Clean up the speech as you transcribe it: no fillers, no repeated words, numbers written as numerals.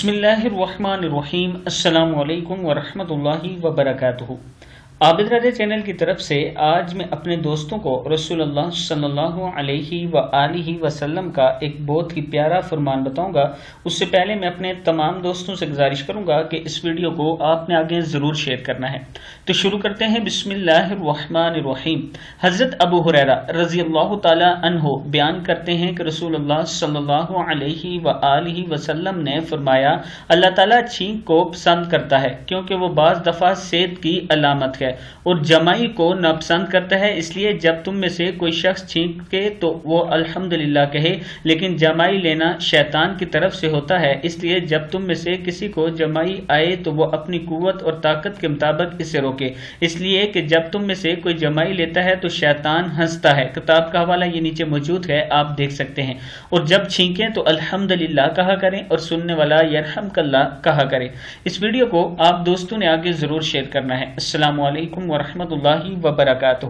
बिस्मिल्लाहिर्रहमानिर्रहीम। अस्सलामु अलैकुम वरहमतुल्लाहि वबरकातुहू। आबिद रज़ा चैनल की तरफ से आज मैं अपने दोस्तों को रसूलुल्लाह सल्लल्लाहु अलैहि व आलिहि वसल्लम का एक बहुत ही प्यारा फरमान बताऊंगा। उससे पहले मैं अपने तमाम दोस्तों से गुजारिश करूंगा कि इस वीडियो को आपने आगे ज़रूर शेयर करना है। तो शुरू करते हैं। बिस्मिल्लाहिर्रहमानिर्रहीम। हज़रत अबू हुरैरा रज़ियल्लाहु ताला अन्हु बयान करते हैं कि रसूलुल्लाह सल्लल्लाहु अलैहि व आलिहि वसल्लम ने फरमाया, अल्लाह ताला छींक को पसंद करता है क्योंकि वो बाज़ दफ़ा सेहत की अलामत है और जमाई को नापसंद करता है। इसलिए जब तुम में से कोई शख्स छींके तो वो अल्हम्दुलिल्लाह कहे, लेकिन जमाई लेना शैतान की तरफ से होता है। इसलिए जब तुम में से किसी को जमाई आए तो वो अपनी कुव्वत और ताकत के मुताबिक इसे रोके, इसलिए कि जब तुम में से कोई जमाई लेता है तो शैतान हंसता है। किताब का हवाला ये नीचे मौजूद है, आप देख सकते हैं। और जब छींकें तो अल्हम्दुलिल्लाह कहा करें और सुनने वाला यरहमकल्लाह कहा करें। इस वीडियो को आप दोस्तों ने आगे जरूर शेयर करना है। अस्सलामु अलैकुम वरहमतुल्लाहि वबरकातुहू।